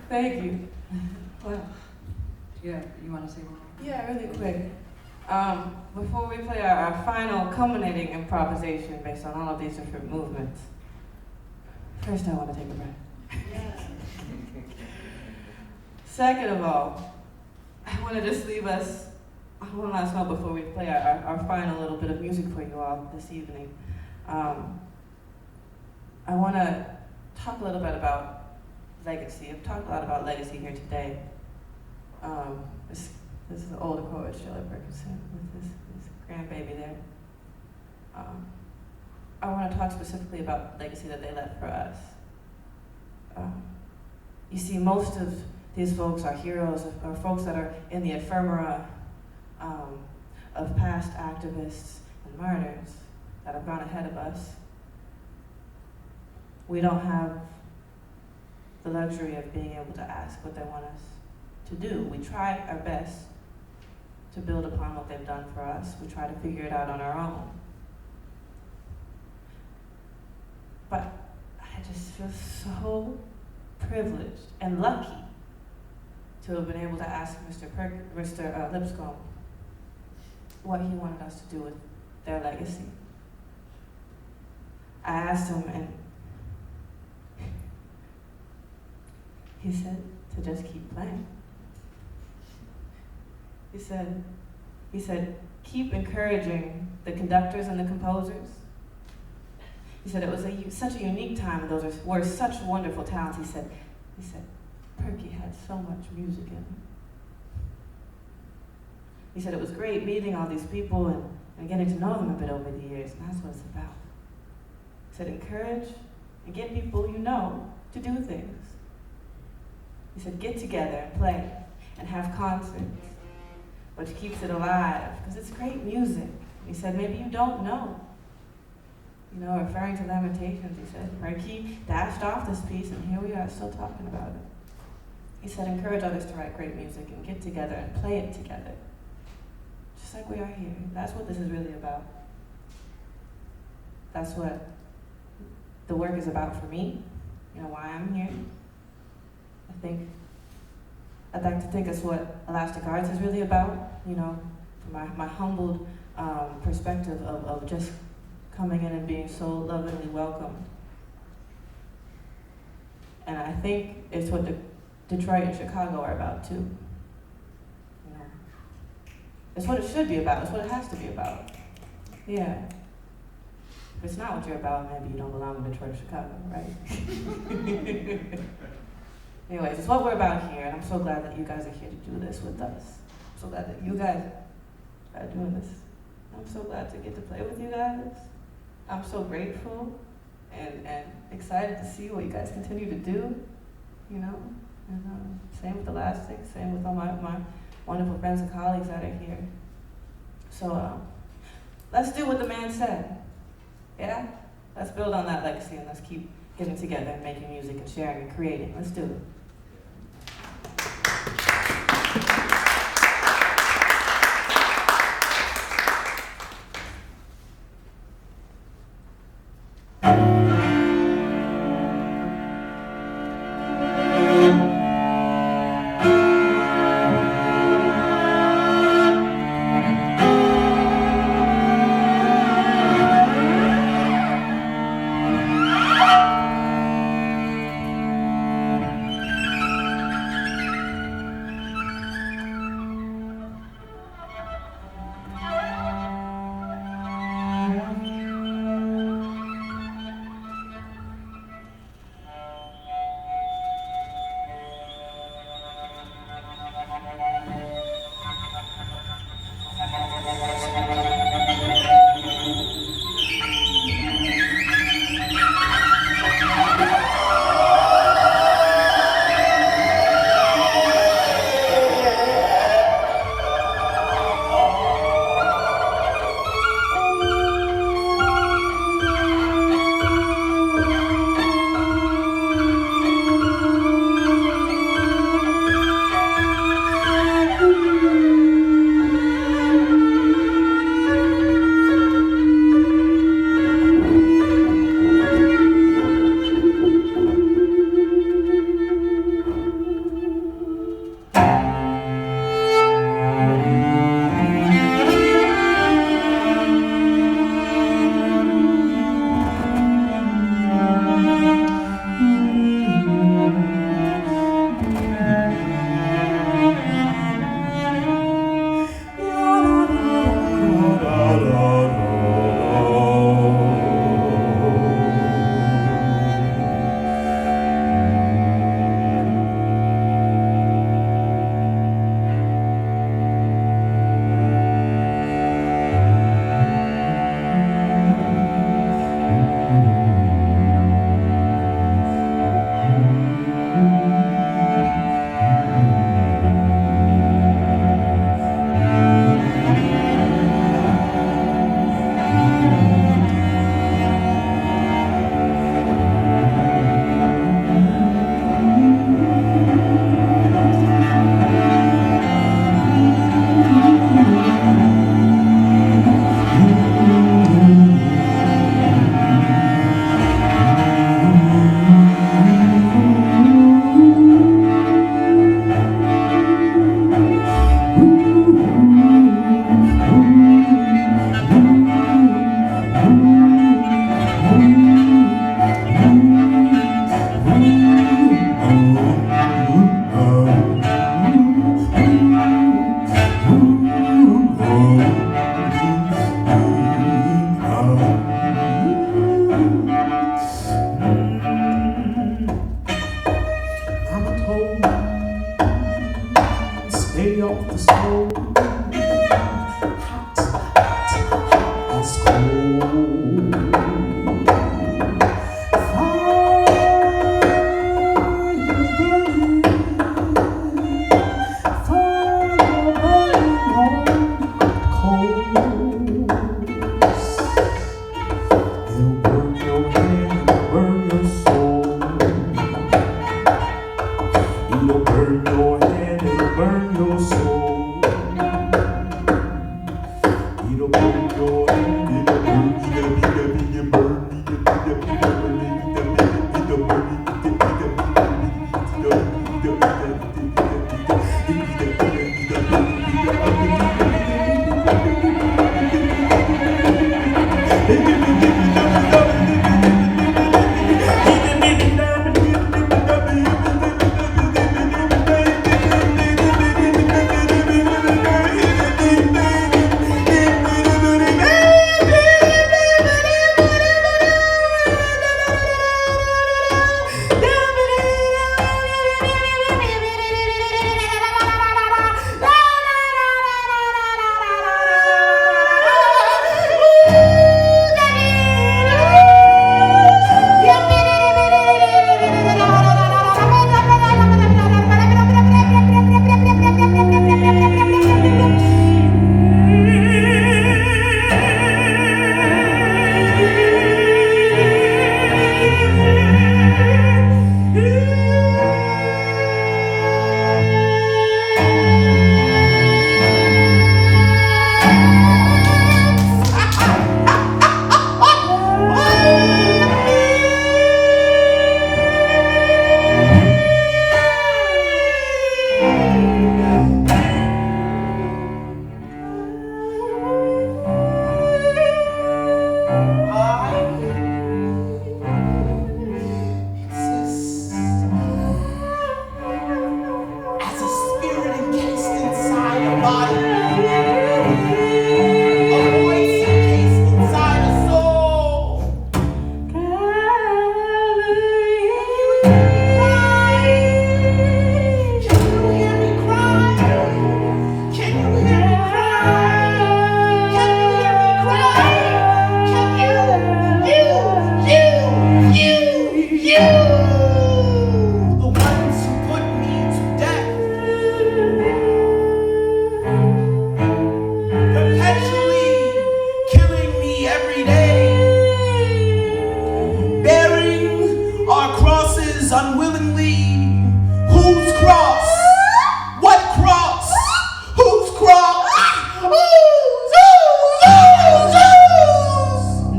Thank you. Wow. Yeah, you want to say one more? Yeah, really quick. Before we play our final culminating improvisation based on all of these different movements, first I want to take a breath. Second of all, I want to just leave us on one last note before we play our final little bit of music for you all this evening. I want to talk a little bit about legacy. I've talked a lot about legacy here today. This is the older Coleridge-Taylor Perkinson with his grandbaby there. I want to talk specifically about the legacy that they left for us. You see, most of these folks are heroes, or folks that are in the ephemera of past activists and martyrs that have gone ahead of us. We don't have the luxury of being able to ask what they want us to do. We try our best to build upon what they've done for us. We try to figure it out on our own. But I just feel so privileged and lucky to have been able to ask Mr. Lipscomb what he wanted us to do with their legacy. I asked him, and he said to just keep playing. He said, keep encouraging the conductors and the composers. He said it was such a unique time, and those were such wonderful talents. He said, Perky had so much music in him. He said it was great meeting all these people and getting to know them a bit over the years, and that's what it's about. He said encourage and get people you know to do things. He said get together and play and have concerts, which keeps it alive, because it's great music. He said maybe you don't know. You know, referring to Lamentations, he said, Perky dashed off this piece, and here we are still talking about it. He said, encourage others to write great music and get together and play it together. Just like we are here. That's what this is really about. That's what the work is about for me. why I'm here. I'd like to think that's what Elastic Arts is really about, from my humbled perspective of just coming in and being so lovingly welcomed. And I think it's what Detroit and Chicago are about too. It's what it should be about, it's what it has to be about. Yeah. If it's not what you're about, maybe you don't belong in Detroit or Chicago, right? Anyways, it's what we're about here, and I'm so glad that you guys are here to do this with us. I'm so glad that you guys are doing this. I'm so glad to get to play with you guys. I'm so grateful and excited to see what you guys continue to do, And same with Elastic, same with all my wonderful friends and colleagues that are here. So let's do what the man said. Yeah? Let's build on that legacy and let's keep getting together and making music and sharing and creating. Let's do it.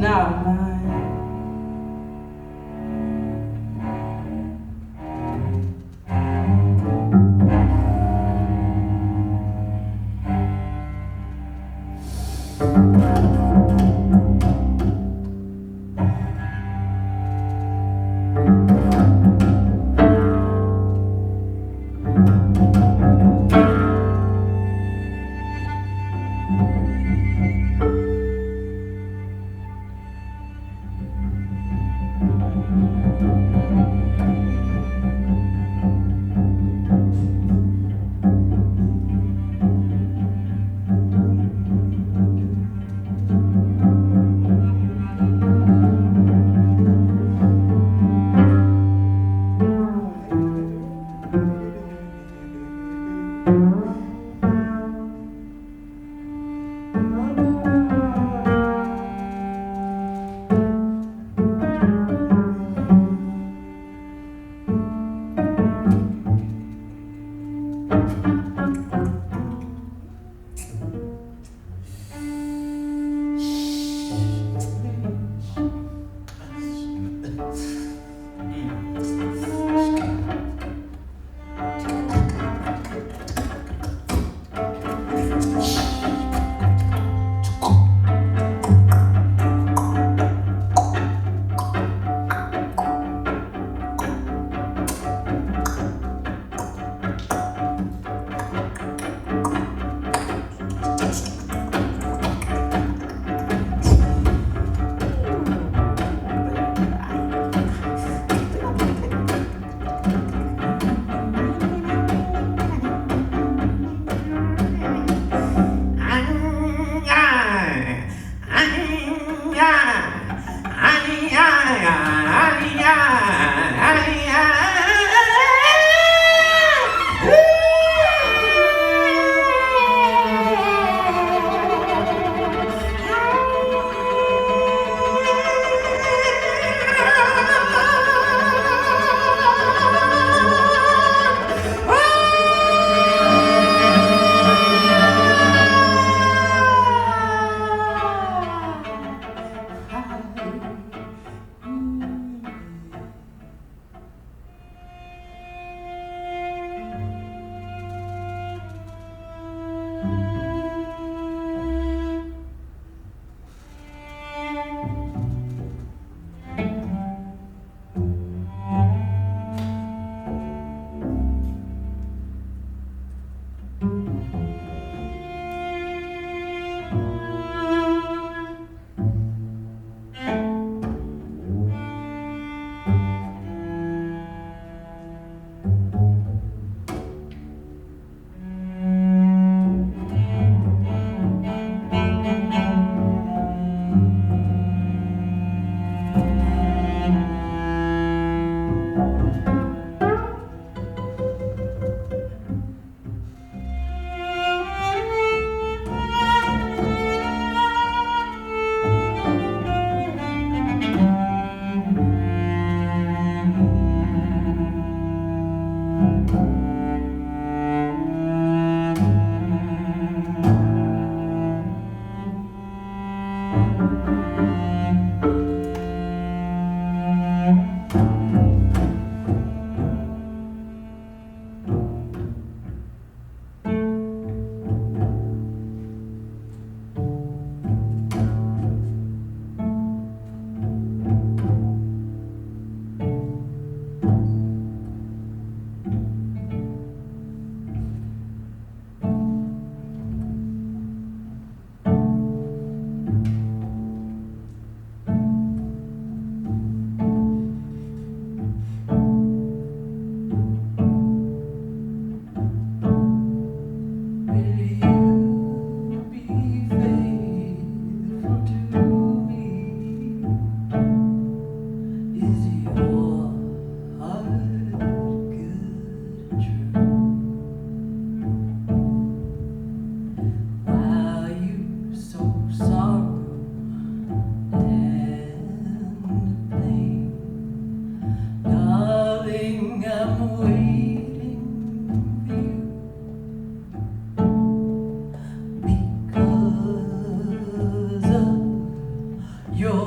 not mine.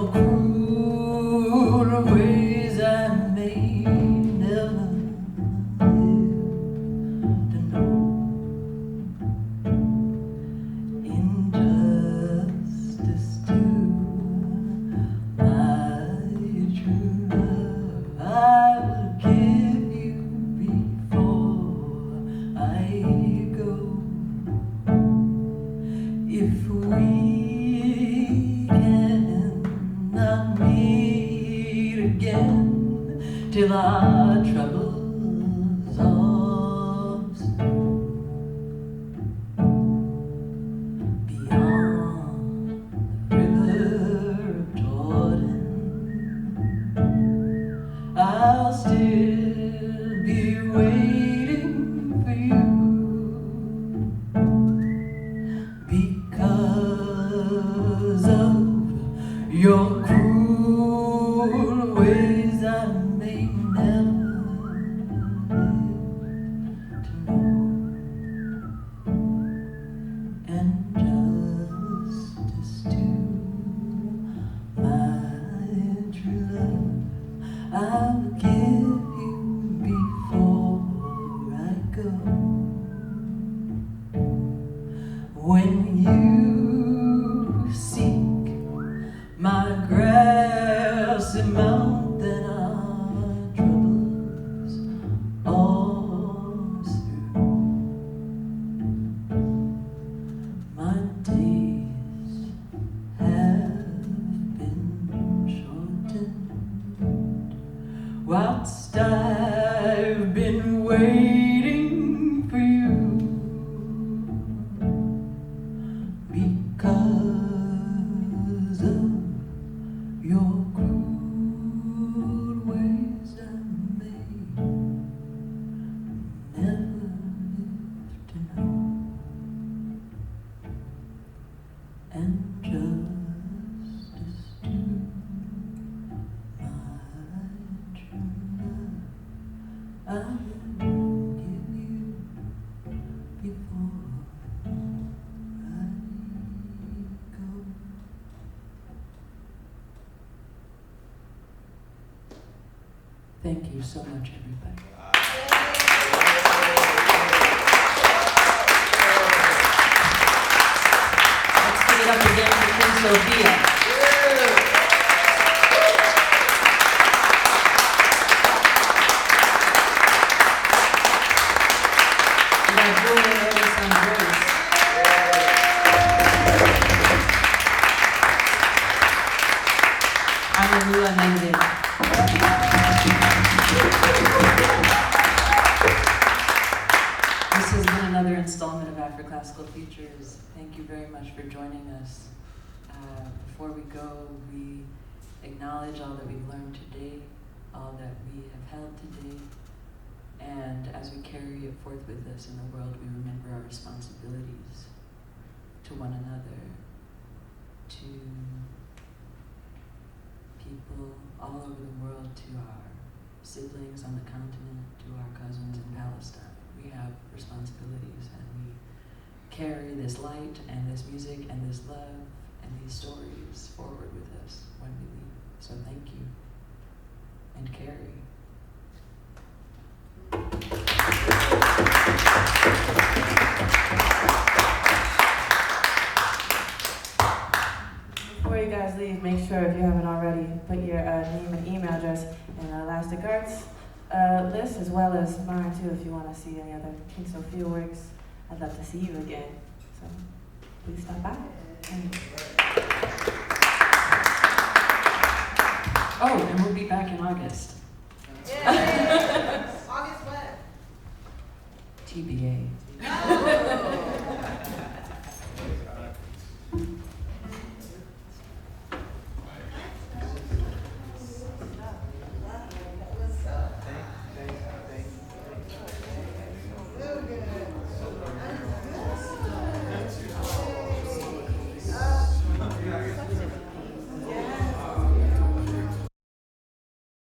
your cruel ways I may never live to know. Injustice to my true love, I will give you before I go. If we cannot meet again till our troubles are through, beyond the river of Jordan, I'll still be waiting for you, because of your cruel ways I may never live to know. And justice to my true love, I will give you before I go. When you seek my grassy mount, then our troubles all through. My days have been shortened whilst I've been waiting for you, because of your cruel ways I may never live to know. And justice to my true love, I will give you before I go. Thank you so much, everybody. Let's give it up again for King Sophia. We got Julian Otis on drums. Olula, negre. This has been another installment of AfriClassical Features. Thank you very much for joining us. Before we go, we acknowledge all that we've learned today, all that we have held today, and as we carry it forth with us in the world, we remember our responsibilities to one another, to people all over the world, to our siblings on the continent, to our cousins in Palestine. We have responsibilities, and we carry this light and this music and this love and these stories forward with us when we leave. So thank you, and carry. Before you guys leave, make sure, if you haven't already, put your name and email address in the Elastic Arts list, as well as mine too, if you want to see any other King Sophia works. I'd love to see you again. So please stop by. Oh, and we'll be back in August. Yeah. August what? TBA.